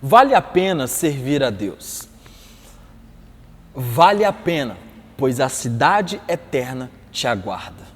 Vale a pena servir a Deus. Vale a pena, pois a cidade eterna te aguarda.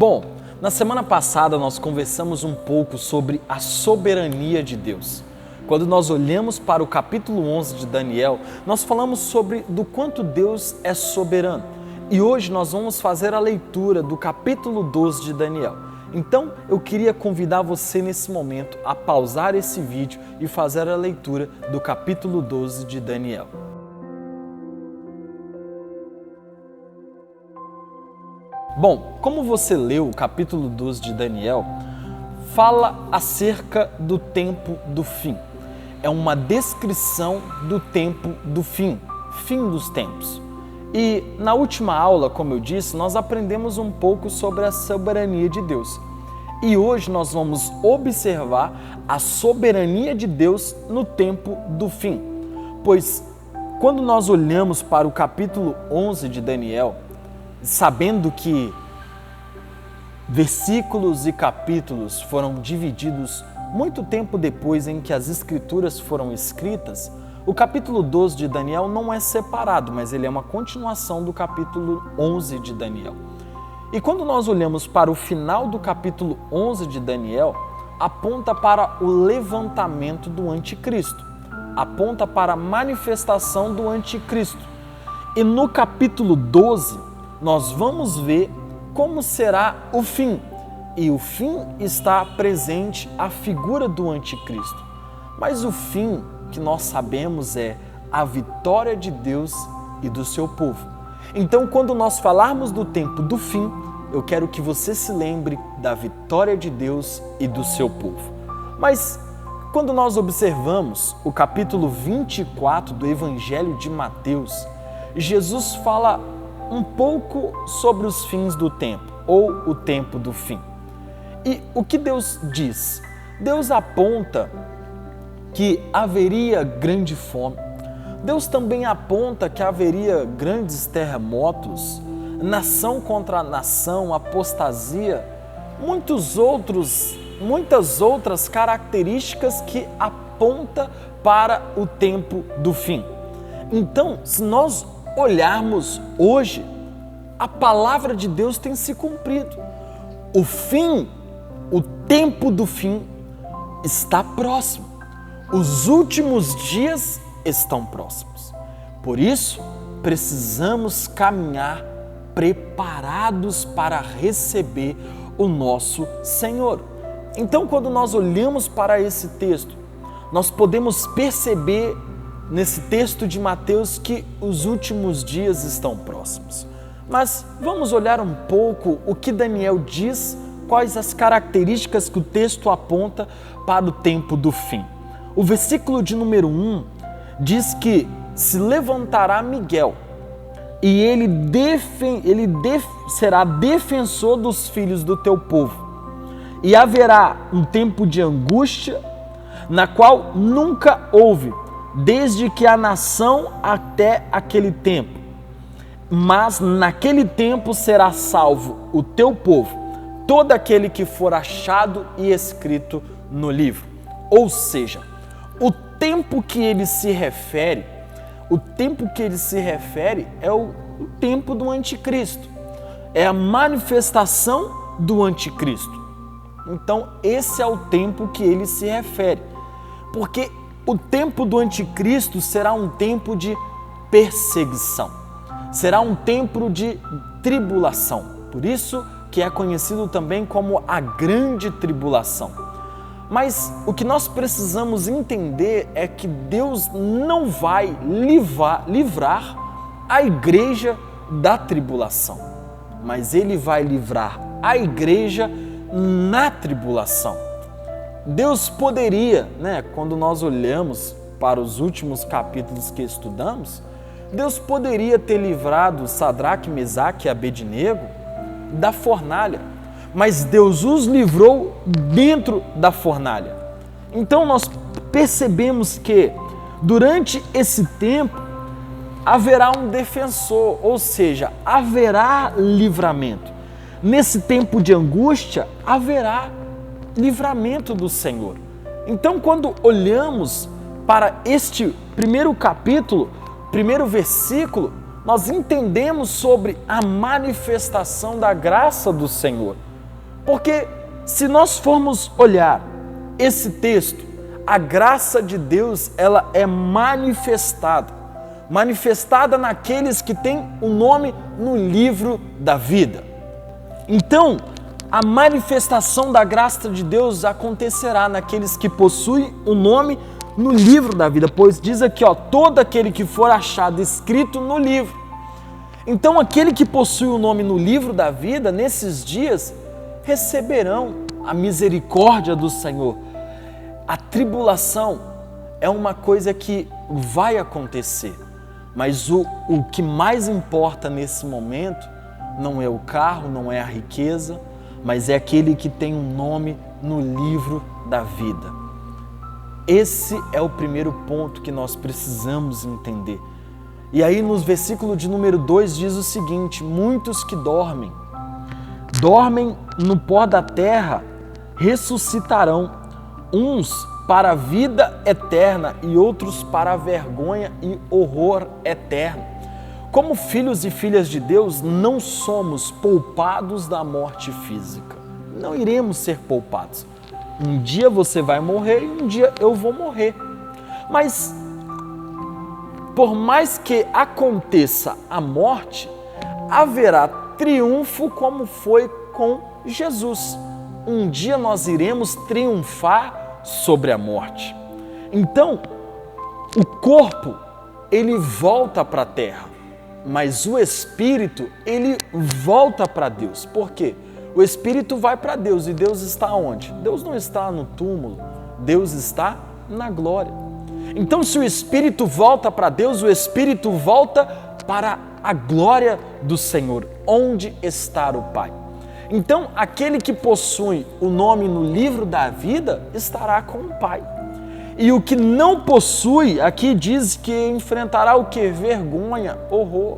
Bom, na semana passada nós conversamos um pouco sobre a soberania de Deus. Quando nós olhamos para o capítulo 11 de Daniel, nós falamos sobre do quanto Deus é soberano. E hoje nós vamos fazer a leitura do capítulo 12 de Daniel. Então, eu queria convidar você nesse momento a pausar esse vídeo e fazer a leitura do capítulo 12 de Daniel. Bom, como você leu o capítulo 12 de Daniel, fala acerca do tempo do fim. É uma descrição do tempo do fim dos tempos. E na última aula, como eu disse, nós aprendemos um pouco sobre a soberania de Deus. E hoje nós vamos observar a soberania de Deus no tempo do fim. Pois quando nós olhamos para o capítulo 11 de Daniel, sabendo que versículos e capítulos foram divididos muito tempo depois em que as escrituras foram escritas, o capítulo 12 de Daniel não é separado, mas ele é uma continuação do capítulo 11 de Daniel. E quando nós olhamos para o final do capítulo 11 de Daniel, aponta para o levantamento do anticristo, aponta para a manifestação do anticristo. E no capítulo 12, nós vamos ver como será o fim. E o fim está presente a figura do anticristo. Mas o fim que nós sabemos é a vitória de Deus e do seu povo. Então, quando nós falarmos do tempo do fim, eu quero que você se lembre da vitória de Deus e do seu povo. Mas quando nós observamos o capítulo 24 do Evangelho de Mateus, Jesus fala um pouco sobre os fins do tempo, ou o tempo do fim. E o que Deus diz? Deus aponta que haveria grande fome. Deus também aponta que haveria grandes terremotos, nação contra nação, apostasia, muitas outras características que apontam para o tempo do fim. Então, se nós olharmos hoje, a palavra de Deus tem se cumprido. O fim, o tempo do fim está próximo. Os últimos dias estão próximos. Por isso, precisamos caminhar preparados para receber o nosso Senhor. Então, quando nós olhamos para esse texto, nós podemos perceber nesse texto de Mateus que os últimos dias estão próximos. Mas vamos olhar um pouco o que Daniel diz, quais as características que o texto aponta para o tempo do fim. O versículo de número 1 diz que se levantará Miguel e ele será defensor dos filhos do teu povo. E haverá um tempo de angústia, na qual nunca houve, desde que a nação até aquele tempo. Mas naquele tempo será salvo o teu povo, todo aquele que for achado e escrito no livro. Ou seja, o tempo que ele se refere é o tempo do anticristo. É a manifestação do anticristo. Então, esse é o tempo que ele se refere. Porque o tempo do anticristo será um tempo de perseguição. Será um tempo de tribulação. Por isso que é conhecido também como a grande tribulação. Mas o que nós precisamos entender é que Deus não vai livrar a igreja da tribulação, mas Ele vai livrar a igreja na tribulação. Deus poderia, quando nós olhamos para os últimos capítulos que estudamos, Deus poderia ter livrado Sadraque, Mesaque e Abednego da fornalha, mas Deus os livrou dentro da fornalha. Então nós percebemos que durante esse tempo haverá um defensor, ou seja, haverá livramento. Nesse tempo de angústia, haverá livramento do Senhor. Então, quando olhamos para este primeiro capítulo, primeiro versículo, nós entendemos sobre a manifestação da graça do Senhor. Porque se nós formos olhar esse texto, a graça de Deus, ela é manifestada naqueles que têm o nome no livro da vida. Então, a manifestação da graça de Deus acontecerá naqueles que possuem o nome no livro da vida, pois diz aqui, todo aquele que for achado escrito no livro. Então, aquele que possui o nome no livro da vida, nesses dias, receberão a misericórdia do Senhor. A tribulação é uma coisa que vai acontecer, mas o que mais importa nesse momento não é o carro, não é a riqueza, mas é aquele que tem um nome no livro da vida. Esse é o primeiro ponto que nós precisamos entender. E aí no versículo de número 2 diz o seguinte: muitos que dormem no pó da terra ressuscitarão, uns para a vida eterna e outros para a vergonha e horror eterno. Como filhos e filhas de Deus, não somos poupados da morte física. Não iremos ser poupados. Um dia você vai morrer e um dia eu vou morrer. Mas, por mais que aconteça a morte, haverá triunfo como foi com Jesus. Um dia nós iremos triunfar sobre a morte. Então, o corpo, ele volta para a terra, mas o espírito, ele volta para Deus. Por quê? O espírito vai para Deus e Deus está onde? Deus não está no túmulo, Deus está na glória. Então, se o espírito volta para Deus, o espírito volta para a glória do Senhor, onde está o Pai. Então, aquele que possui o nome no livro da vida estará com o Pai. E o que não possui, aqui diz que enfrentará o que? Vergonha, horror,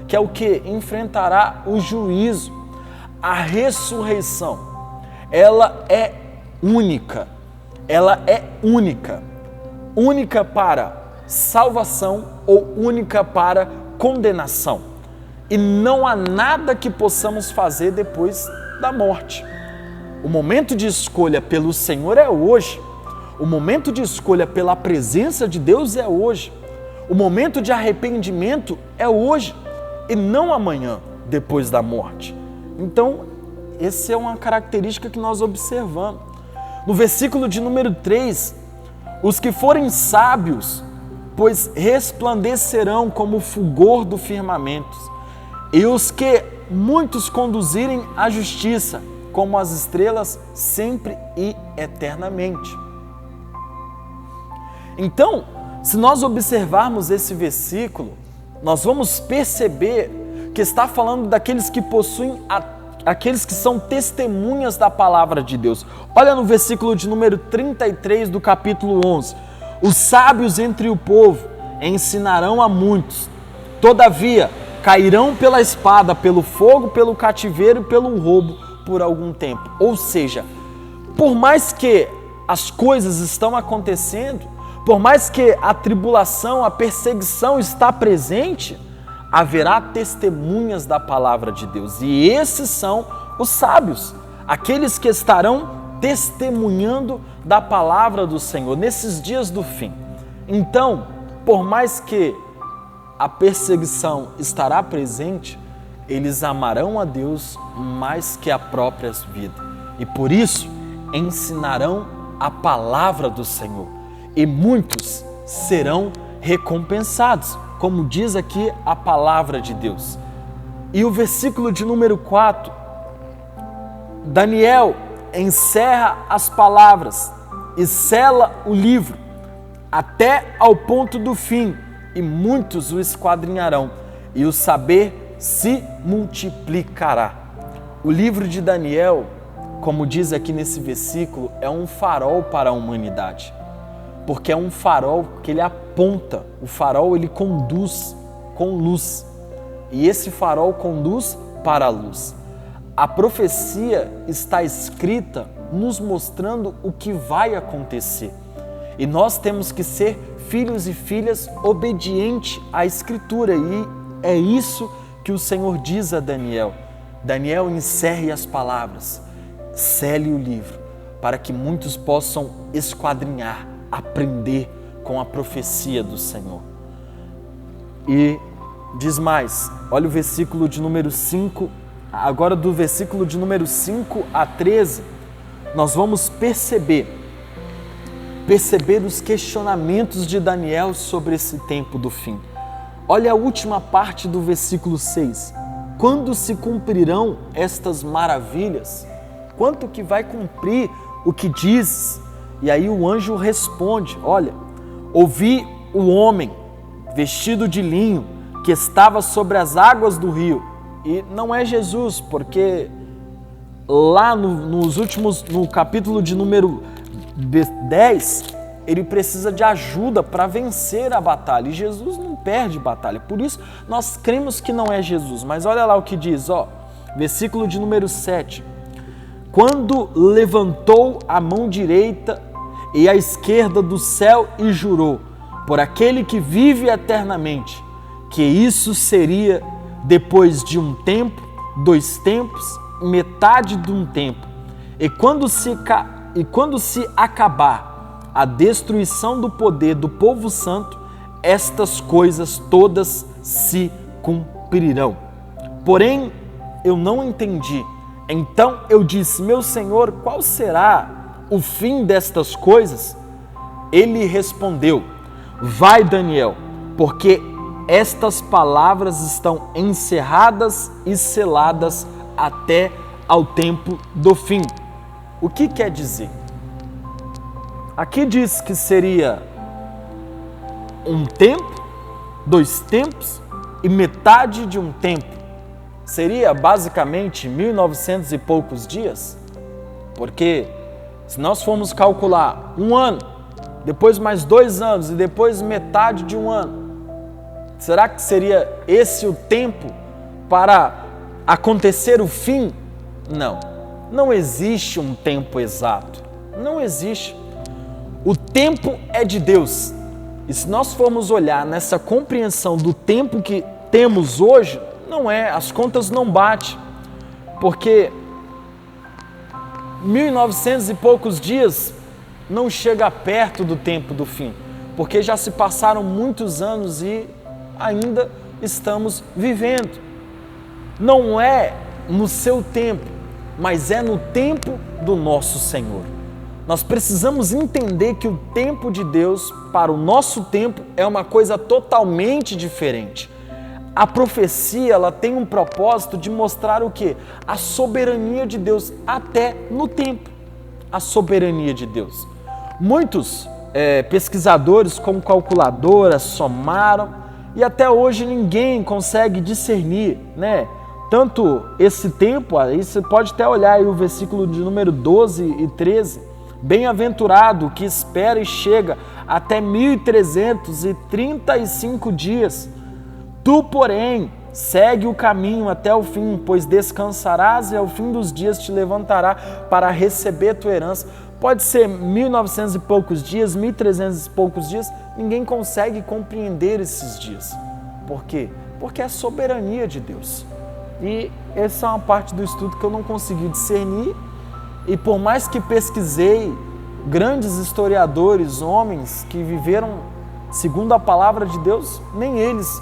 que é o que? Enfrentará o juízo. A ressurreição, ela é única. Única para salvação ou única para condenação. E não há nada que possamos fazer depois da morte. O momento de escolha pelo Senhor é hoje. O momento de escolha pela presença de Deus é hoje. O momento de arrependimento é hoje e não amanhã, depois da morte. Então, essa é uma característica que nós observamos. No versículo de número 3, os que forem sábios, pois resplandecerão como o fulgor do firmamento, e os que muitos conduzirem à justiça, como as estrelas, sempre e eternamente. Então, se nós observarmos esse versículo, nós vamos perceber que está falando daqueles que possuem, aqueles que são testemunhas da palavra de Deus. Olha no versículo de número 33 do capítulo 11. Os sábios entre o povo ensinarão a muitos. Todavia, cairão pela espada, pelo fogo, pelo cativeiro e pelo roubo por algum tempo. Ou seja, por mais que as coisas estão acontecendo, por mais que a tribulação, a perseguição está presente, haverá testemunhas da palavra de Deus. E esses são os sábios, aqueles que estarão testemunhando da palavra do Senhor nesses dias do fim. Então, por mais que a perseguição estará presente, eles amarão a Deus mais que a própria vida. E por isso, ensinarão a palavra do Senhor. E muitos serão recompensados, como diz aqui a palavra de Deus. E o versículo de número 4, Daniel encerra as palavras e sela o livro até ao ponto do fim, e muitos o esquadrinharão, e o saber se multiplicará. O livro de Daniel, como diz aqui nesse versículo, é um farol para a humanidade, porque é um farol que ele aponta, o farol ele conduz com luz, e esse farol conduz para a luz. A profecia está escrita nos mostrando o que vai acontecer, e nós temos que ser filhos e filhas obedientes à Escritura, e é isso que o Senhor diz a Daniel. Daniel, encerre as palavras, cele o livro, para que muitos possam esquadrinhar, aprender com a profecia do Senhor. E diz mais, olha o versículo de número 5, agora do versículo de número 5 a 13, nós vamos perceber os questionamentos de Daniel sobre esse tempo do fim. Olha a última parte do versículo 6. Quando se cumprirão estas maravilhas? Quanto que vai cumprir o que dizes? E aí o anjo responde, olha, ouvi o homem vestido de linho que estava sobre as águas do rio. E não é Jesus, porque lá no capítulo de número 10, ele precisa de ajuda para vencer a batalha, e Jesus não perde batalha, por isso nós cremos que não é Jesus. Mas olha lá o que diz, versículo de número 7, quando levantou a mão direita e a esquerda do céu e jurou, por aquele que vive eternamente, que isso seria depois de um tempo, 2 tempos, metade de um tempo, e quando se acabar a destruição do poder do povo santo, estas coisas todas se cumprirão. Porém, eu não entendi. Então eu disse, meu Senhor, qual será o fim destas coisas? Ele respondeu, vai, Daniel, porque estas palavras estão encerradas e seladas até ao tempo do fim. O que quer dizer? Aqui diz que seria um tempo, 2 tempos e metade de um tempo. Seria basicamente 1900 e poucos dias, porque se nós formos calcular 1 ano, depois mais 2 anos e depois metade de 1 ano, será que seria esse o tempo para acontecer o fim? Não, não existe um tempo exato, não existe. O tempo é de Deus, e se nós formos olhar nessa compreensão do tempo que temos hoje, não é, as contas não batem, porque 1900 e poucos dias não chega perto do tempo do fim, porque já se passaram muitos anos e ainda estamos vivendo. Não é no seu tempo, mas é no tempo do nosso Senhor. Nós precisamos entender que o tempo de Deus para o nosso tempo é uma coisa totalmente diferente. A profecia, ela tem um propósito de mostrar o quê? A soberania de Deus até no tempo. A soberania de Deus. Muitos pesquisadores com calculadora somaram e até hoje ninguém consegue discernir, né? Tanto esse tempo, aí você pode até olhar aí o versículo de número 12 e 13, bem-aventurado que espera e chega até 1335 dias. Tu, porém, segue o caminho até o fim, pois descansarás e ao fim dos dias te levantará para receber tua herança. Pode ser 1900 e poucos dias, 1300 e poucos dias, ninguém consegue compreender esses dias. Por quê? Porque é a soberania de Deus. E essa é uma parte do estudo que eu não consegui discernir, e por mais que pesquisei, grandes historiadores, homens que viveram segundo a palavra de Deus, nem eles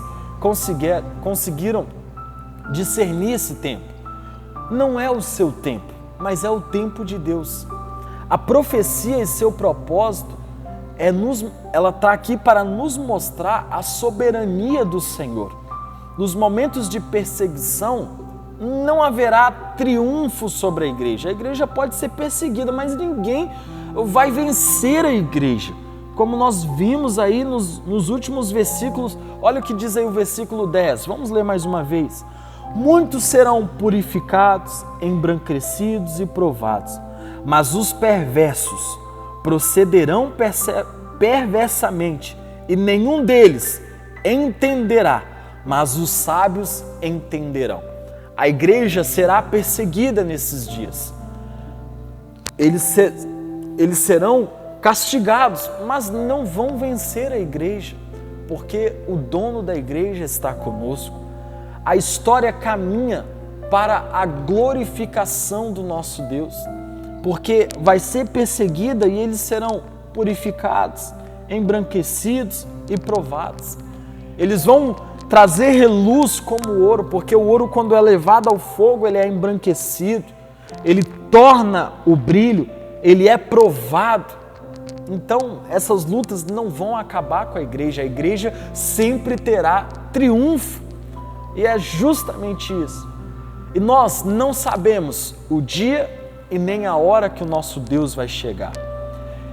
conseguiram discernir esse tempo. Não é o seu tempo, mas é o tempo de Deus. A profecia e seu propósito, ela está aqui para nos mostrar a soberania do Senhor. nos momentos de perseguição, não haverá triunfo sobre a igreja. A igreja pode ser perseguida, mas ninguém vai vencer a igreja. Como nós vimos aí nos últimos versículos, olha o que diz aí o versículo 10. Vamos ler mais uma vez. Muitos serão purificados, embranquecidos e provados, mas os perversos procederão perversamente, e nenhum deles entenderá, mas os sábios entenderão. A igreja será perseguida nesses dias. Eles serão castigados, mas não vão vencer a igreja, porque o dono da igreja está conosco. A história caminha para a glorificação do nosso Deus, porque vai ser perseguida e eles serão purificados, embranquecidos e provados. Eles vão trazer reluz como o ouro, porque o ouro, quando é levado ao fogo, ele é embranquecido, ele torna o brilho, ele é provado. Então, essas lutas não vão acabar com a igreja sempre terá triunfo, e é justamente isso. E nós não sabemos o dia e nem a hora que o nosso Deus vai chegar.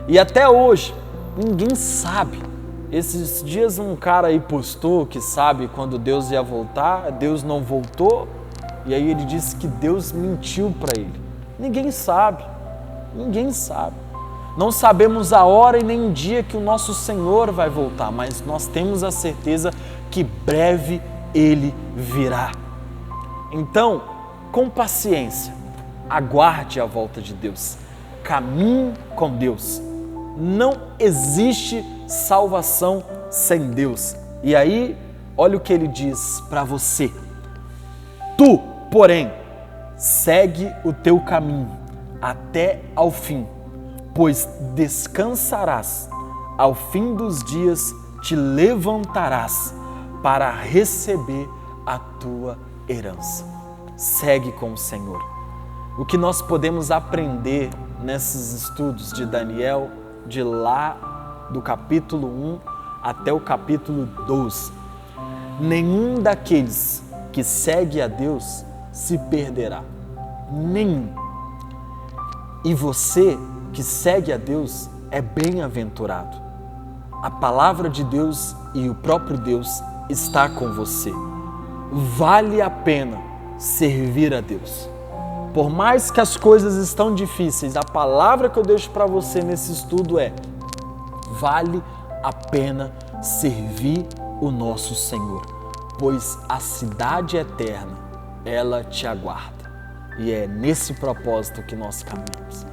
E até hoje, ninguém sabe. Esses dias um cara aí postou que sabe quando Deus ia voltar, Deus não voltou, e aí ele disse que Deus mentiu para ele. Ninguém sabe, ninguém sabe. Não sabemos a hora e nem o dia que o nosso Senhor vai voltar, mas nós temos a certeza que breve Ele virá. Então, com paciência, aguarde a volta de Deus, caminhe com Deus. Não existe salvação sem Deus. E aí, olha o que ele diz para você. Tu, porém, segue o teu caminho até ao fim, pois descansarás, ao fim dos dias te levantarás para receber a tua herança. Segue com o Senhor. O que nós podemos aprender nesses estudos de Daniel, de lá do capítulo 1 até o capítulo 12. Nenhum daqueles que segue a Deus se perderá. Nenhum. E você que segue a Deus é bem-aventurado. A palavra de Deus e o próprio Deus está com você. Vale a pena servir a Deus. Por mais que as coisas estão difíceis, a palavra que eu deixo para você nesse estudo é: vale a pena servir o nosso Senhor, pois a cidade eterna, ela te aguarda. E é nesse propósito que nós caminhamos.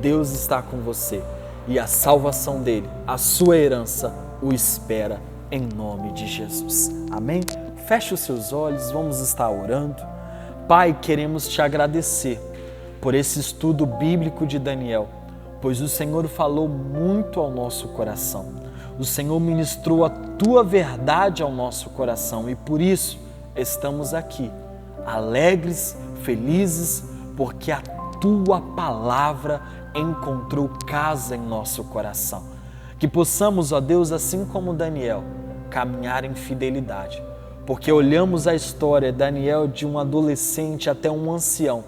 Deus está com você e a salvação dele, a sua herança, o espera em nome de Jesus. Amém? Feche os seus olhos, vamos estar orando. Pai, queremos te agradecer por esse estudo bíblico de Daniel, pois o Senhor falou muito ao nosso coração. O Senhor ministrou a tua verdade ao nosso coração e por isso estamos aqui, alegres, felizes, porque a tua palavra encontrou casa em nosso coração. Que possamos, ó Deus, assim como Daniel, caminhar em fidelidade, porque olhamos a história, Daniel, de um adolescente até um ancião,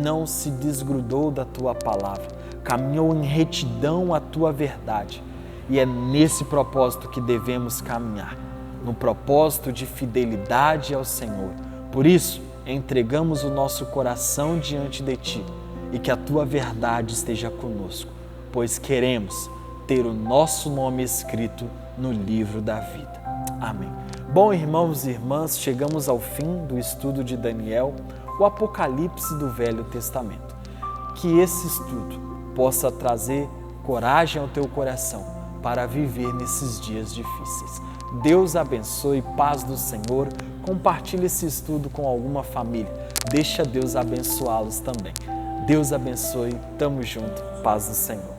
não se desgrudou da tua palavra, caminhou em retidão à tua verdade. E é nesse propósito que devemos caminhar, no propósito de fidelidade ao Senhor. Por isso, entregamos o nosso coração diante de ti e que a tua verdade esteja conosco, pois queremos ter o nosso nome escrito no livro da vida. Amém. Bom, irmãos e irmãs, chegamos ao fim do estudo de Daniel, o Apocalipse do Velho Testamento. Que esse estudo possa trazer coragem ao teu coração para viver nesses dias difíceis. Deus abençoe, paz do Senhor. Compartilhe esse estudo com alguma família. Deixa Deus abençoá-los também. Deus abençoe, tamo junto, paz do Senhor.